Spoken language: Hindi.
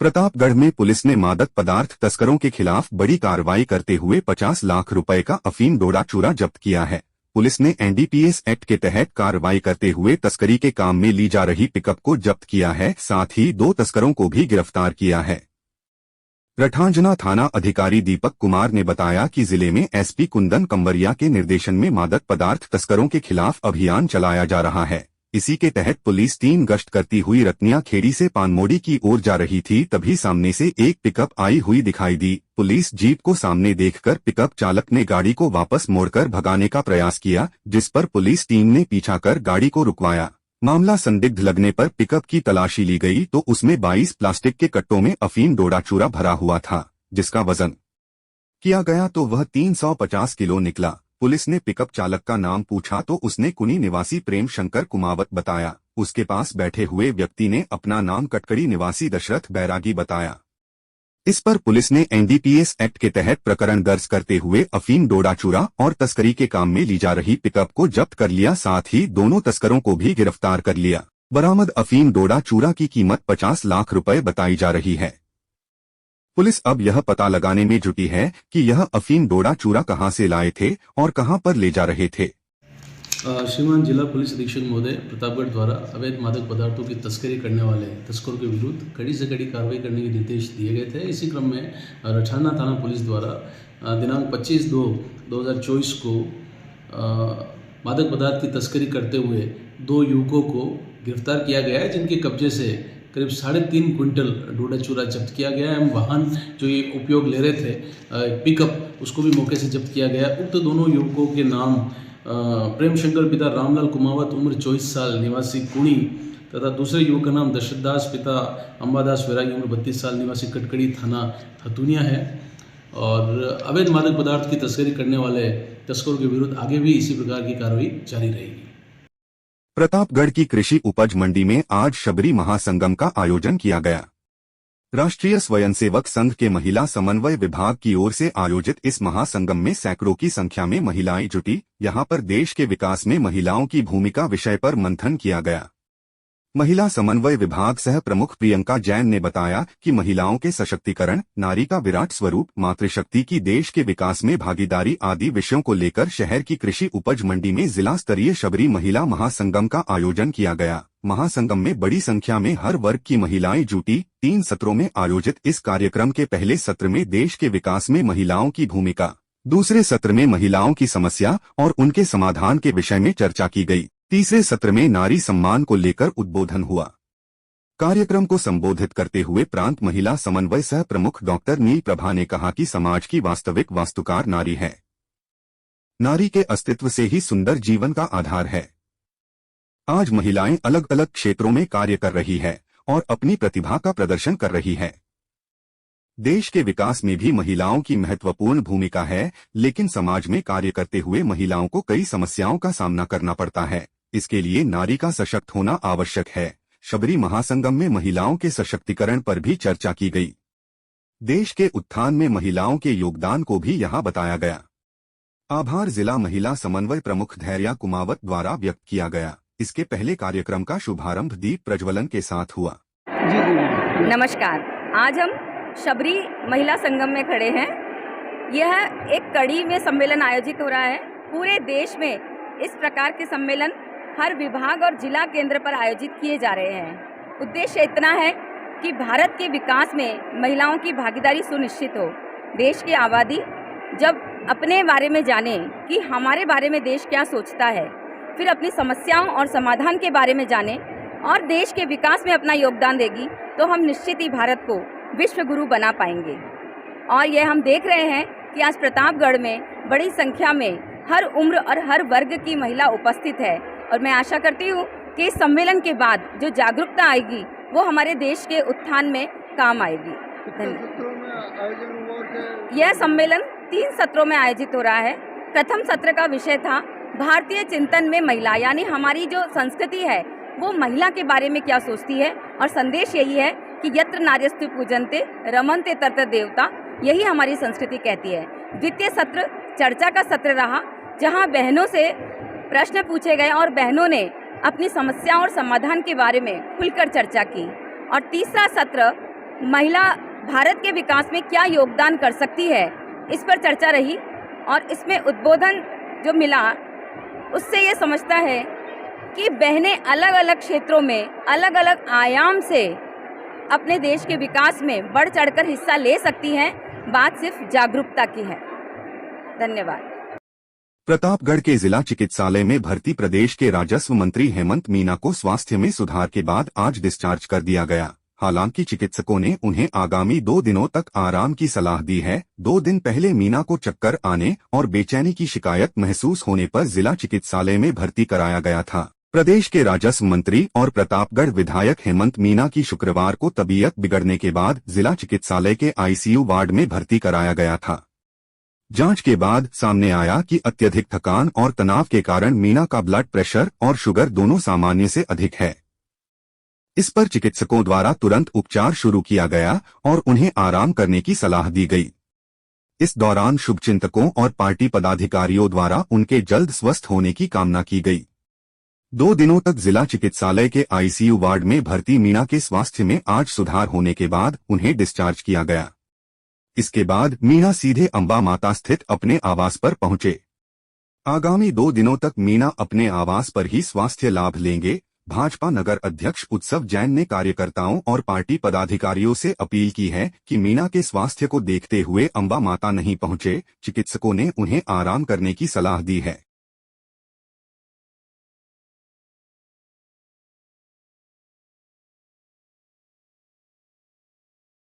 प्रतापगढ़ में पुलिस ने मादक पदार्थ तस्करों के खिलाफ बड़ी कार्रवाई करते हुए 50 लाख रुपए का अफीम डोडा चूरा जब्त किया है। पुलिस ने एनडीपीएस एक्ट के तहत कार्रवाई करते हुए तस्करी के काम में ली जा रही पिकअप को जब्त किया है, साथ ही 2 तस्करों को भी गिरफ्तार किया है। रठांजना थाना अधिकारी दीपक कुमार ने बताया कि जिले में एसपी कुंदन कंवरिया के निर्देशन में मादक पदार्थ तस्करों के खिलाफ अभियान चलाया जा रहा है। इसी के तहत पुलिस टीम गश्त करती हुई रत्निया खेड़ी से पानमोड़ी की ओर जा रही थी, तभी सामने से एक पिकअप आई हुई दिखाई दी। पुलिस जीप को सामने देखकर पिकअप चालक ने गाड़ी को वापस मोड़कर भगाने का प्रयास किया, जिस पर पुलिस टीम ने पीछा कर गाड़ी को रुकवाया। मामला संदिग्ध लगने पर पिकअप की तलाशी ली गई तो उसमें 22 प्लास्टिक के कट्टों में अफीम डोडा चूरा भरा हुआ था, जिसका वजन किया गया तो वह 350 किलो निकला। पुलिस ने पिकअप चालक का नाम पूछा तो उसने कुनी निवासी प्रेम शंकर कुमावत बताया। उसके पास बैठे हुए व्यक्ति ने अपना नाम कटकड़ी निवासी दशरथ बैरागी बताया। इस पर पुलिस ने एनडीपीएस एक्ट के तहत प्रकरण दर्ज करते हुए अफीम डोडा चूरा और तस्करी के काम में ली जा रही पिकअप को जब्त कर लिया, साथ ही दोनों तस्करों को भी गिरफ्तार कर लिया। बरामद अफीम डोडा चूरा की कीमत 50 लाख रुपए बताई जा रही है। पुलिस अब यह पता लगाने में जुटी है कि यह अफीम डोडा चूरा कहां से लाए थे और कहां पर ले जा रहे थे। श्रीमान जिला पुलिस अधीक्षक महोदय प्रतापगढ़ द्वारा अवैध मादक पदार्थों की तस्करी करने वाले तस्करों के विरुद्ध कड़ी से कड़ी कार्रवाई करने के निर्देश दिए गए थे। इसी क्रम में रठाना थाना पुलिस द्वारा दिनांक 25/2/2024 को मादक पदार्थ की तस्करी करते हुए 2 युवकों को गिरफ्तार किया गया है, जिनके कब्जे से करीब 3.5 क्विंटल डोडा चूरा जब्त किया गया है। वाहन जो ये उपयोग ले रहे थे पिकअप, उसको भी मौके से जब्त किया गया। उक्त दोनों युवकों के नाम प्रेम शंकर पिता रामलाल कुमावत उम्र 24 साल निवासी कुणी तथा दूसरे युवक का नाम दशरथ दास पिता अंबादास वैरागी उम्र 32 साल निवासी कटकड़ी थाना हथुनिया है। और अवैध मादक पदार्थ की तस्करी करने वाले तस्करों के विरुद्ध आगे भी इसी प्रकार की कार्रवाई जारी रहेगी। प्रतापगढ़ की कृषि उपज मंडी में आज शबरी महासंगम का आयोजन किया गया। राष्ट्रीय स्वयंसेवक संघ के महिला समन्वय विभाग की ओर से आयोजित इस महासंगम में सैकड़ों की संख्या में महिलाएं जुटी। यहां पर देश के विकास में महिलाओं की भूमिका विषय पर मंथन किया गया। महिला समन्वय विभाग सह प्रमुख प्रियंका जैन ने बताया कि महिलाओं के सशक्तिकरण, नारी का विराट स्वरूप, मातृशक्ति की देश के विकास में भागीदारी आदि विषयों को लेकर शहर की कृषि उपज मंडी में जिला स्तरीय शबरी महिला महासंगम का आयोजन किया गया। महासंगम में बड़ी संख्या में हर वर्ग की महिलाएं जुटी। 3 सत्रों में आयोजित इस कार्यक्रम के पहले सत्र में देश के विकास में महिलाओं की भूमिका, दूसरे सत्र में महिलाओं की समस्या और उनके समाधान के विषय में चर्चा की गई। तीसरे सत्र में नारी सम्मान को लेकर उद्बोधन हुआ। कार्यक्रम को संबोधित करते हुए प्रांत महिला समन्वय सह प्रमुख डॉक्टर नील प्रभा ने कहा कि समाज की वास्तविक वास्तुकार नारी है। नारी के अस्तित्व से ही सुंदर जीवन का आधार है। आज महिलाएं अलग अलग क्षेत्रों में कार्य कर रही है और अपनी प्रतिभा का प्रदर्शन कर रही है। देश के विकास में भी महिलाओं की महत्वपूर्ण भूमिका है, लेकिन समाज में कार्य करते हुए महिलाओं को कई समस्याओं का सामना करना पड़ता है। इसके लिए नारी का सशक्त होना आवश्यक है। शबरी महासंगम में महिलाओं के सशक्तिकरण पर भी चर्चा की गई। देश के उत्थान में महिलाओं के योगदान को भी यहाँ बताया गया। आभार जिला महिला समन्वय प्रमुख धैर्या कुमावत द्वारा व्यक्त किया गया। इसके पहले कार्यक्रम का शुभारंभ दीप प्रज्वलन के साथ हुआ। नमस्कार, आज हम शबरी महिला संगम में खड़े हैं। यह एक कड़ी में सम्मेलन आयोजित हो रहा है। पूरे देश में इस प्रकार के सम्मेलन हर विभाग और जिला केंद्र पर आयोजित किए जा रहे हैं। उद्देश्य इतना है कि भारत के विकास में महिलाओं की भागीदारी सुनिश्चित हो। देश की आबादी जब अपने बारे में जाने कि हमारे बारे में देश क्या सोचता है, फिर अपनी समस्याओं और समाधान के बारे में जाने और देश के विकास में अपना योगदान देगी, तो हम निश्चित ही भारत को विश्व गुरु बना पाएंगे। और यह हम देख रहे हैं कि आज प्रतापगढ़ में बड़ी संख्या में हर उम्र और हर वर्ग की महिला उपस्थित है। और मैं आशा करती हूँ कि इस सम्मेलन के बाद जो जागरूकता आएगी वो हमारे देश के उत्थान में काम आएगी। यह सम्मेलन 3 सत्रों में आयोजित हो रहा है। प्रथम सत्र का विषय था भारतीय चिंतन में महिला, यानी हमारी जो संस्कृति है वो महिला के बारे में क्या सोचती है, और संदेश यही है कि यत्र नार्यस्तु पूजन्ते रमन्ते तत्र देवता, यही हमारी संस्कृति कहती है। द्वितीय सत्र चर्चा का सत्र रहा, जहां बहनों से प्रश्न पूछे गए और बहनों ने अपनी समस्याओं और समाधान के बारे में खुलकर चर्चा की। और तीसरा सत्र महिला भारत के विकास में क्या योगदान कर सकती है, इस पर चर्चा रही। और इसमें उद्बोधन जो मिला उससे ये समझता है कि बहनें अलग अलग क्षेत्रों में अलग अलग आयाम से अपने देश के विकास में बढ़ चढ़कर हिस्सा ले सकती हैं। बात सिर्फ जागरूकता की है। धन्यवाद। प्रतापगढ़ के जिला चिकित्सालय में भर्ती प्रदेश के राजस्व मंत्री हेमंत मीना को स्वास्थ्य में सुधार के बाद आज डिस्चार्ज कर दिया गया। हालांकि चिकित्सकों ने उन्हें आगामी 2 दिनों तक आराम की सलाह दी है। 2 दिन पहले मीना को चक्कर आने और बेचैनी की शिकायत महसूस होने पर जिला चिकित्सालय में भर्ती कराया गया था। प्रदेश के राजस्व मंत्री और प्रतापगढ़ विधायक हेमंत मीना की शुक्रवार को तबीयत बिगड़ने के बाद जिला चिकित्सालय के आईसीयू वार्ड में भर्ती कराया गया था। जांच के बाद सामने आया कि अत्यधिक थकान और तनाव के कारण मीना का ब्लड प्रेशर और शुगर दोनों सामान्य से अधिक है। इस पर चिकित्सकों द्वारा तुरंत उपचार शुरू किया गया और उन्हें आराम करने की सलाह दी गई। इस दौरान शुभचिंतकों और पार्टी पदाधिकारियों द्वारा उनके जल्द स्वस्थ होने की कामना की गई। 2 दिनों तक जिला चिकित्सालय के आईसीयू वार्ड में भर्ती मीना के स्वास्थ्य में आज सुधार होने के बाद उन्हें डिस्चार्ज किया गया। इसके बाद मीना सीधे अंबा माता स्थित अपने आवास पर पहुंचे। आगामी 2 दिनों तक मीना अपने आवास पर ही स्वास्थ्य लाभ लेंगे। भाजपा नगर अध्यक्ष उत्सव जैन ने कार्यकर्ताओं और पार्टी पदाधिकारियों से अपील की है कि मीना के स्वास्थ्य को देखते हुए अंबा माता नहीं पहुंचे। चिकित्सकों ने उन्हें आराम करने की सलाह दी है।